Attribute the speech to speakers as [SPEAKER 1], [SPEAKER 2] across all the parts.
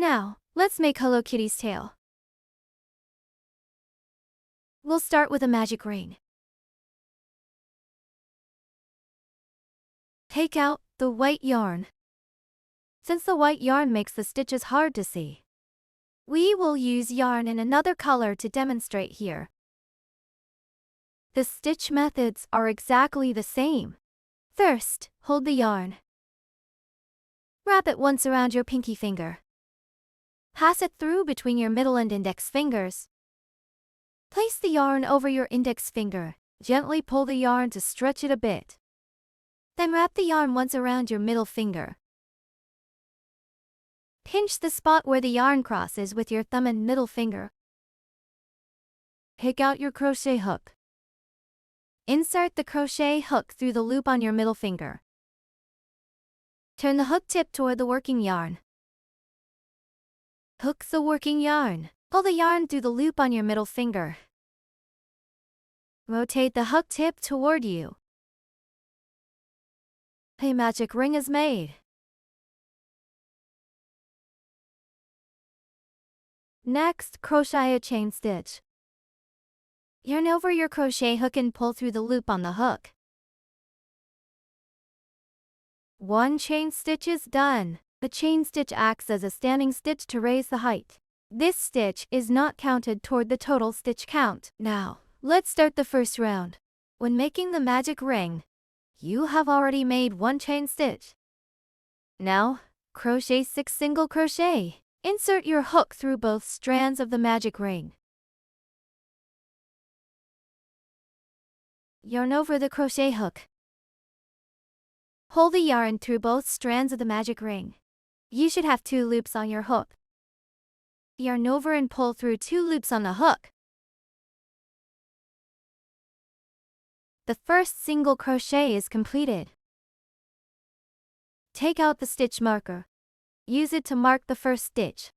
[SPEAKER 1] Now, let's make HelloKitty's tail. We'll start with a magic ring. Take out the white yarn. Since the white yarn makes the stitches hard to see, we will use yarn in another color to demonstrate here. The stitch methods are exactly the same. First, hold the yarn. Wrap it once around your pinky finger. Pass it through between your middle and index fingers. Place the yarn over your index finger. Gently pull the yarn to stretch it a bit. Then wrap the yarn once around your middle finger. Pinch the spot where the yarn crosses with your thumb and middle finger. Pick out your crochet hook. Insert the crochet hook through the loop on your middle finger. Turn the hook tip toward the working yarn. Hook the working yarn. Pull the yarn through the loop on your middle finger. Rotate the hook tip toward you. A magic ring is made. Next, crochet a chain stitch. Yarn over your crochet hook and pull through the loop on the hook. One chain stitch is done. The chain stitch acts as a standing stitch to raise the height. This stitch is not counted toward the total stitch count. Now, let's start the first round. When making the magic ring, you have already made one chain stitch. Now, crochet 6 single crochet. Insert your hook through both strands of the magic ring. Yarn over the crochet hook. Pull the yarn through both strands of the magic ring. You should have 2 loops on your hook. Yarn over and pull through 2 loops on the hook. The first single crochet is completed. Take out the stitch marker. Use it to mark the first stitch.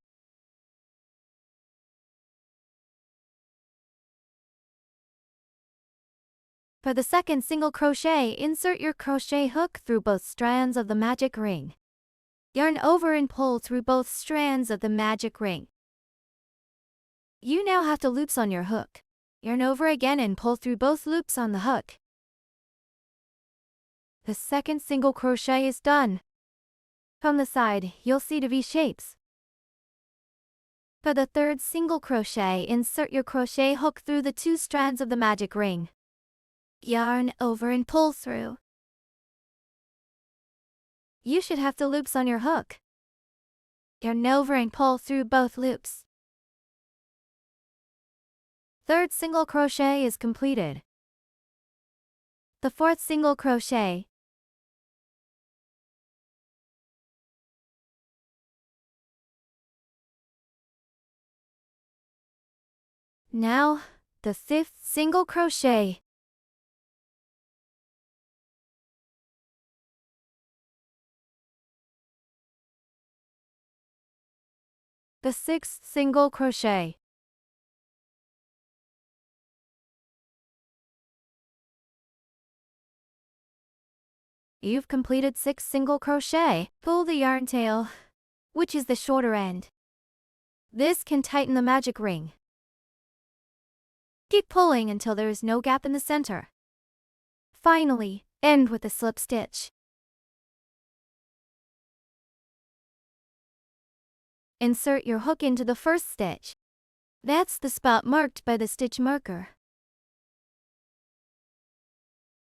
[SPEAKER 1] For the second single crochet, insert your crochet hook through both strands of the magic ring. Yarn over and pull through both strands of the magic ring. You now have 2 loops on your hook. Yarn over again and pull through both loops on the hook. The second single crochet is done. From the side, you'll see the V shapes. For the third single crochet, insert your crochet hook through the 2 strands of the magic ring. Yarn over and pull through. You should have 2 loops on your hook. Yarn over and pull through both loops. Third single crochet is completed. The fourth single crochet. Now, the 5th single crochet. The 6th single crochet. You've completed 6 single crochet. Pull the yarn tail, which is the shorter end. This can tighten the magic ring. Keep pulling until there is no gap in the center. Finally, end with a slip stitch. Insert your hook into the first stitch. That's the spot marked by the stitch marker.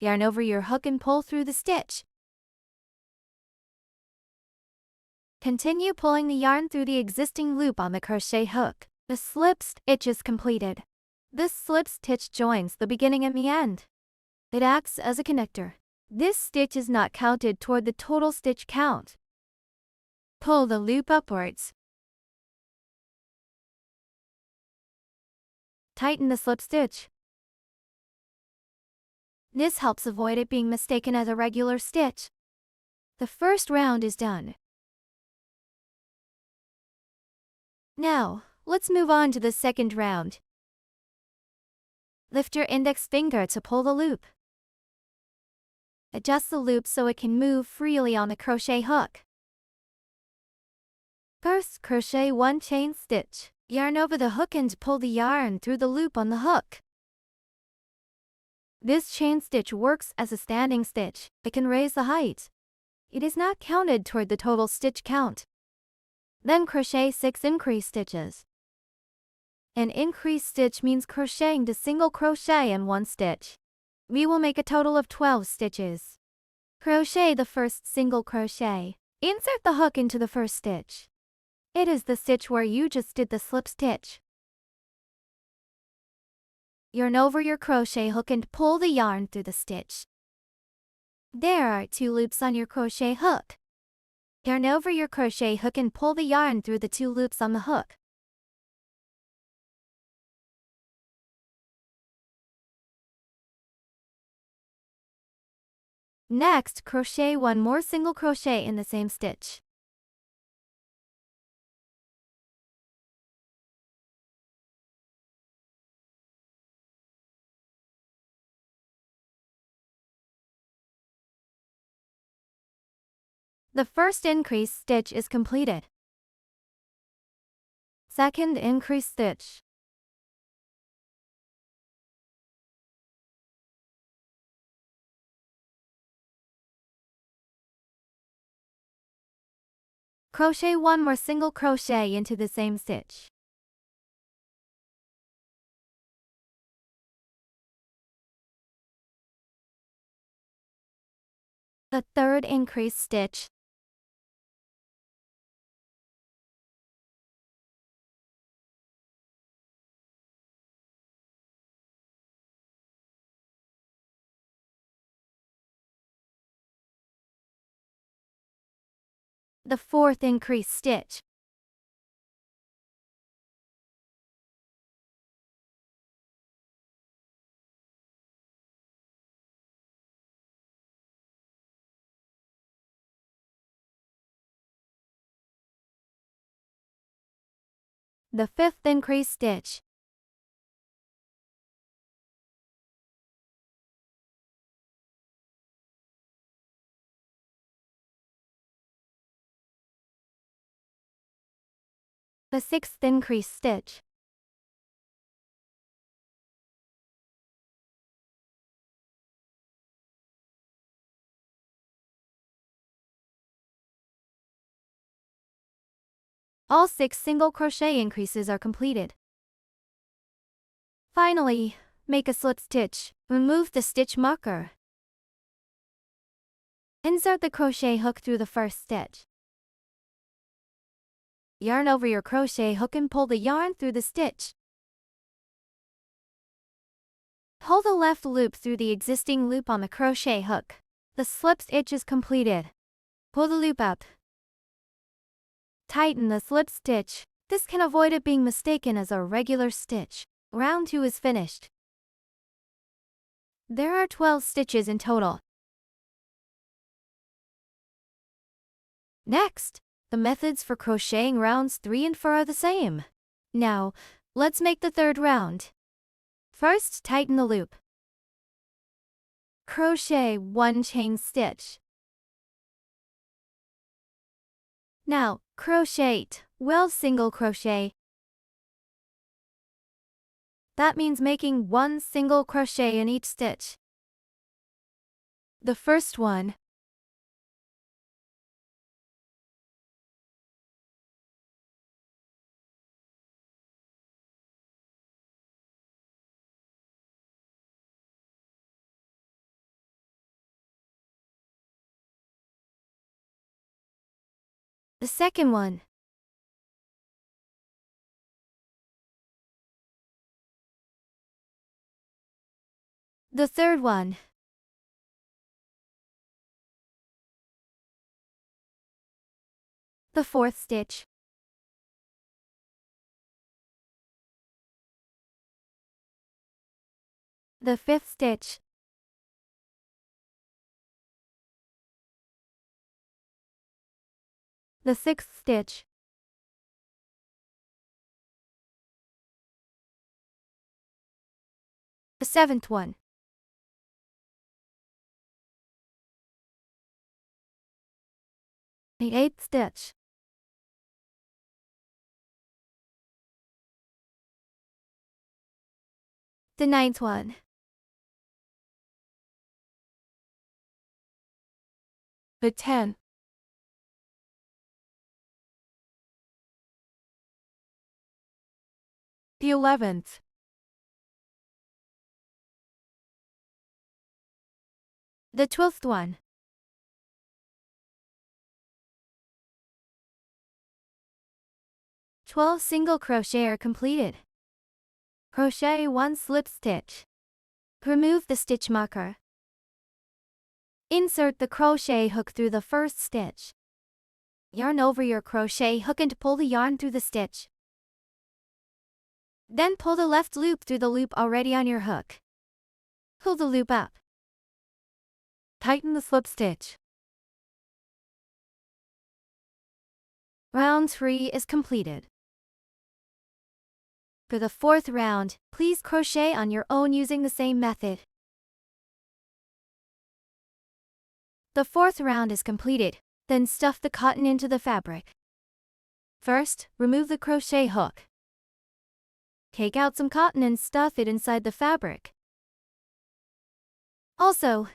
[SPEAKER 1] Yarn over your hook and pull through the stitch. Continue pulling the yarn through the existing loop on the crochet hook. The slip stitch is completed. This slip stitch joins the beginning and the end. It acts as a connector. This stitch is not counted toward the total stitch count. Pull the loop upwards. Tighten the slip stitch. This helps avoid it being mistaken as a regular stitch. The first round is done. Now, let's move on to the second round. Lift your index finger to pull the loop. Adjust the loop so it can move freely on the crochet hook. First, crochet 1 chain stitch. Yarn over the hook and pull the yarn through the loop on the hook. This chain stitch works as a standing stitch. It can raise the height. It is not counted toward the total stitch count. Then crochet 6 increase stitches. An increase stitch means crocheting to single crochet in 1 stitch. We will make a total of 12 stitches. Crochet the first single crochet. Insert the hook into the first stitch. It is the stitch where you just did the slip stitch. Yarn over your crochet hook and pull the yarn through the stitch. There are 2 loops on your crochet hook. Yarn over your crochet hook and pull the yarn through the 2 loops on the hook. Next, crochet 1 more single crochet in the same stitch. The first increase stitch is completed. Second increase stitch. Crochet 1 more single crochet into the same stitch. The third increase stitch. The fourth increase stitch. The fifth increase stitch. The sixth increase stitch. All 6 single crochet increases are completed. Finally, make a slip stitch. Remove the stitch marker. Insert the crochet hook through the first stitch. Yarn over your crochet hook and pull the yarn through the stitch. Pull the left loop through the existing loop on the crochet hook. The slip stitch is completed. Pull the loop up. Tighten the slip stitch. This can avoid it being mistaken as a regular stitch. Round 2 is finished. There are 12 stitches in total. Next, the methods for crocheting rounds 3 and 4 are the same. Now, let's make the third round. First, tighten the loop. Crochet 1 chain stitch. Now, crochet 12 single crochet. That means making 1 single crochet in each stitch. The first one. The second one. The third one. The fourth stitch. The fifth stitch. The sixth stitch. The seventh one. The eighth stitch. The 9th one.
[SPEAKER 2] The 10th. The 11th.
[SPEAKER 1] The 12th one. Twelve single crochet are completed. Crochet 1 slip stitch. Remove the stitch marker. Insert the crochet hook through the first stitch. Yarn over your crochet hook and pull the yarn through the stitch. Then pull the left loop through the loop already on your hook. Pull the loop up.
[SPEAKER 2] Tighten the slip stitch.
[SPEAKER 1] Round 3 is completed. For the 4th round, please crochet on your own using the same method. The 4th round is completed, then stuff the cotton into the fabric. First, remove the crochet hook. Take out some cotton and stuff it inside the fabric. Also,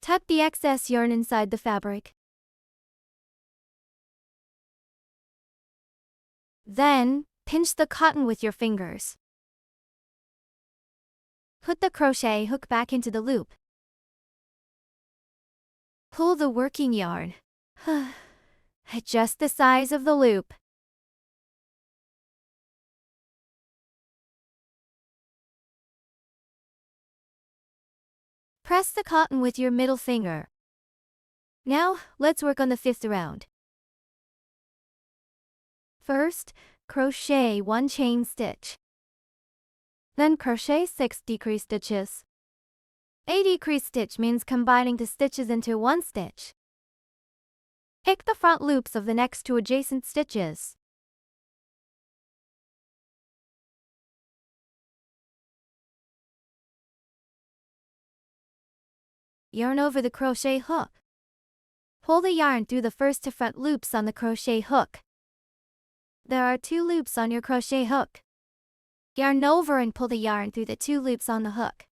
[SPEAKER 1] tuck the excess yarn inside the fabric. Then, pinch the cotton with your fingers. Put the crochet hook back into the loop. Pull the working yarn. Adjust the size of the loop. Press the cotton with your middle finger. Now, let's work on the 5th round. First, crochet 1 chain stitch. Then crochet 6 decrease stitches. A decrease stitch means combining the stitches into one stitch. Pick the front loops of the next 2 adjacent stitches. Yarn over the crochet hook. Pull the yarn through the first 2 front loops on the crochet hook. There are 2 loops on your crochet hook. Yarn over and pull the yarn through the 2 loops on the hook.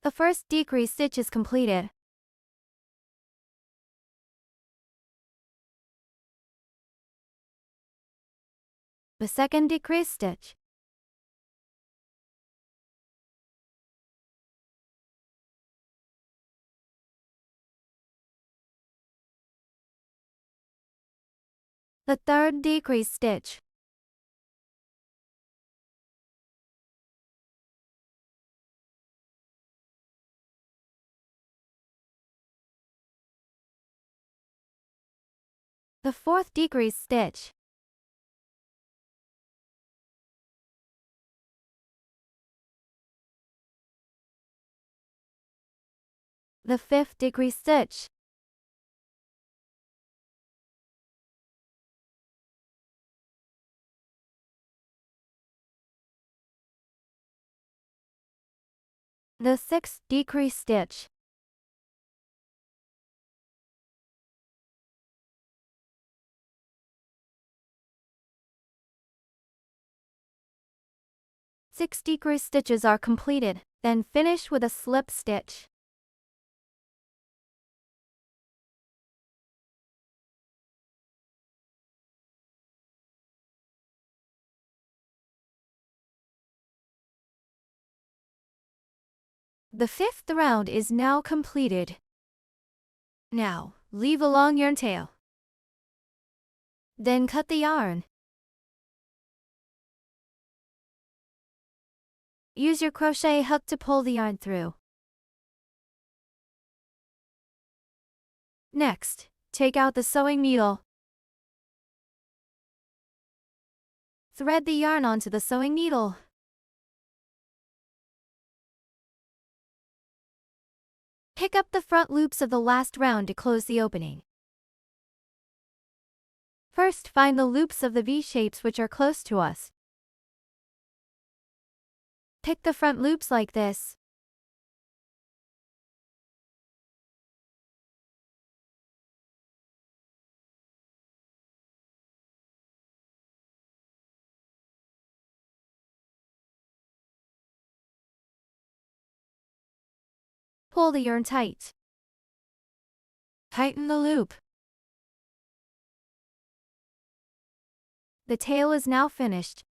[SPEAKER 1] The first decrease stitch is completed. The second decrease stitch. The third decrease stitch. The fourth decrease stitch. The fifth decrease stitch. The sixth decrease stitch. Six decrease stitches are completed, then finish with a slip stitch. The 5th round is now completed. Now, leave a long yarn tail. Then cut the yarn. Use your crochet hook to pull the yarn through. Next, take out the sewing needle. Thread the yarn onto the sewing needle. Pick up the front loops of the last round to close the opening. First, find the loops of the V-shapes which are close to us. Pick the front loops like this. pull the yarn tight.
[SPEAKER 2] Tighten the loop.
[SPEAKER 1] The tail is now finished.